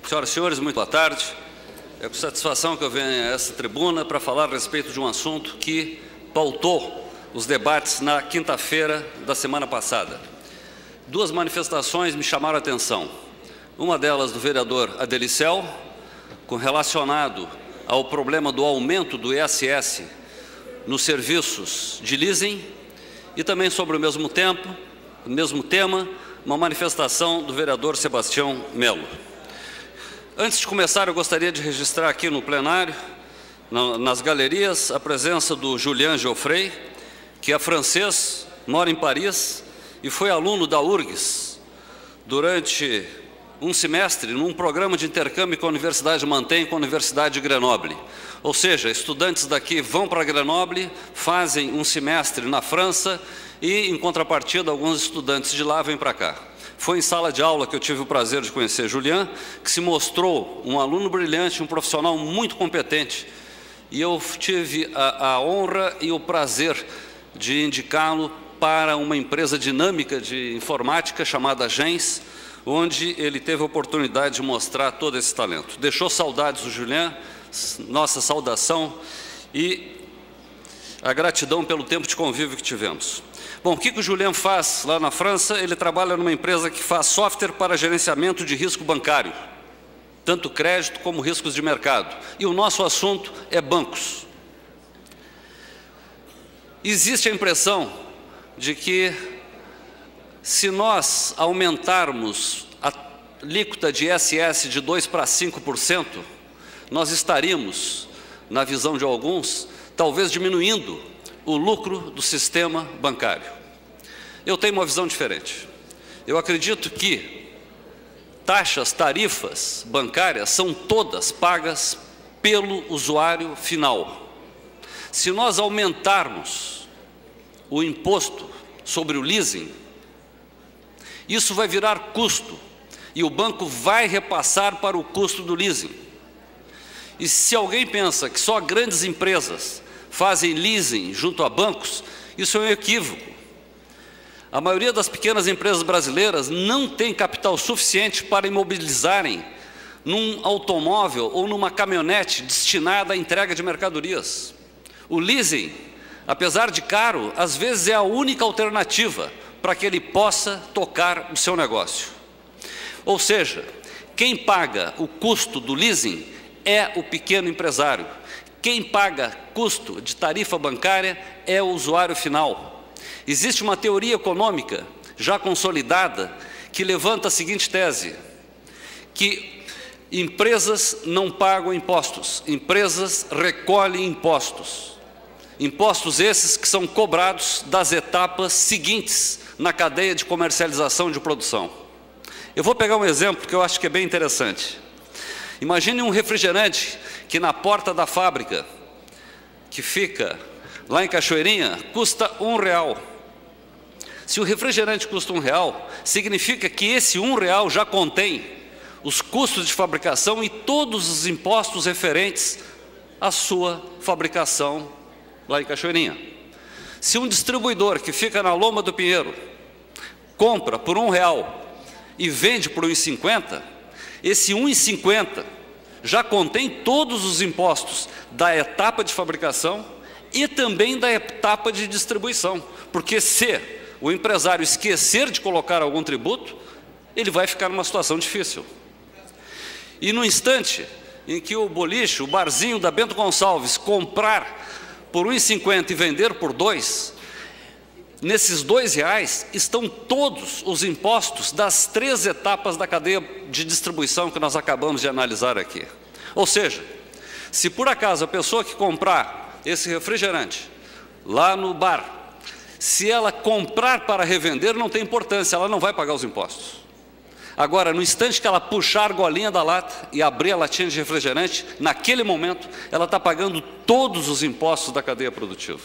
Senhoras e senhores, muito boa tarde. É com satisfação que eu venho a essa tribuna para falar a respeito de um assunto que pautou os debates na quinta-feira da semana passada. Duas manifestações me chamaram a atenção. Uma delas do vereador Adelicel, relacionado ao problema do aumento do ISS nos serviços de leasing, e também sobre o mesmo tema, uma manifestação do vereador Sebastião Melo. Antes de começar, eu gostaria de registrar aqui no plenário, nas galerias, a presença do Julian Geoffrey, que é francês, mora em Paris e foi aluno da URGS durante um semestre num programa de intercâmbio que a Universidade mantém com a Universidade de Grenoble. Ou seja, estudantes daqui vão para Grenoble, fazem um semestre na França e, em contrapartida, alguns estudantes de lá vêm para cá. Foi em sala de aula que eu tive o prazer de conhecer Julian, que se mostrou um aluno brilhante, um profissional muito competente, e eu tive a honra e o prazer de indicá-lo para uma empresa dinâmica de informática chamada Gens, onde ele teve a oportunidade de mostrar todo esse talento. Deixou saudades o Julian, nossa saudação e a gratidão pelo tempo de convívio que tivemos. Bom, o que o Julian faz lá na França? Ele trabalha numa empresa que faz software para gerenciamento de risco bancário, tanto crédito como riscos de mercado. E o nosso assunto é bancos. Existe a impressão de que, se nós aumentarmos a alíquota de ISS de 2% para 5%, nós estaríamos, na visão de alguns, talvez diminuindo o lucro do sistema bancário. Eu tenho uma visão diferente. Eu acredito que taxas, tarifas bancárias são todas pagas pelo usuário final. Se nós aumentarmos o imposto sobre o leasing, isso vai virar custo e o banco vai repassar para o custo do leasing. E se alguém pensa que só grandes empresas fazem leasing junto a bancos, isso é um equívoco. A maioria das pequenas empresas brasileiras não tem capital suficiente para imobilizarem num automóvel ou numa caminhonete destinada à entrega de mercadorias. O leasing, apesar de caro, às vezes é a única alternativa para que ele possa tocar o seu negócio. Ou seja, quem paga o custo do leasing é o pequeno empresário. Quem paga custo de tarifa bancária é o usuário final. Existe uma teoria econômica já consolidada que levanta a seguinte tese, que empresas não pagam impostos, empresas recolhem impostos. Impostos esses que são cobrados das etapas seguintes na cadeia de comercialização de produção. Eu vou pegar um exemplo que eu acho que é bem interessante. Imagine um refrigerante que na porta da fábrica, que fica lá em Cachoeirinha, custa R$1. Se o refrigerante custa R$1, significa que esse R$1 já contém os custos de fabricação e todos os impostos referentes à sua fabricação lá em Cachoeirinha. Se um distribuidor que fica na Loma do Pinheiro compra por R$1 e vende por R$1,50, esse R$1,50 já contém todos os impostos da etapa de fabricação e também da etapa de distribuição, porque se o empresário esquecer de colocar algum tributo, ele vai ficar numa situação difícil. E no instante em que o boliche, o barzinho da Bento Gonçalves, comprar por R$1,50 e vender por R$2, nesses R$2 estão todos os impostos das 3 etapas da cadeia de distribuição que nós acabamos de analisar aqui. Ou seja, se por acaso a pessoa que comprar esse refrigerante lá no bar, se ela comprar para revender, não tem importância, ela não vai pagar os impostos. Agora, no instante que ela puxar a argolinha da lata e abrir a latinha de refrigerante, naquele momento, ela está pagando todos os impostos da cadeia produtiva.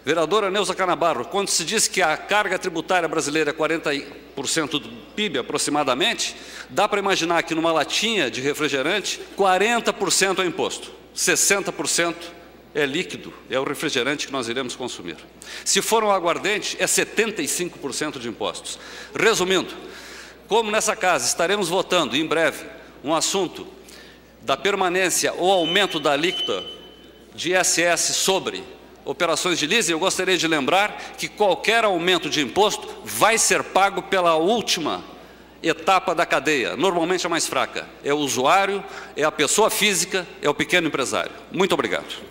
Vereadora Neuza Canabarro, quando se diz que a carga tributária brasileira é 40% do PIB aproximadamente, dá para imaginar que numa latinha de refrigerante, 40% é imposto, 60% é líquido, é o refrigerante que nós iremos consumir. Se for um aguardente, é 75% de impostos. Resumindo, como nessa casa estaremos votando em breve um assunto da permanência ou aumento da alíquota de ISS sobre operações de leasing, eu gostaria de lembrar que qualquer aumento de imposto vai ser pago pela última etapa da cadeia, normalmente a mais fraca. É o usuário, é a pessoa física, é o pequeno empresário. Muito obrigado.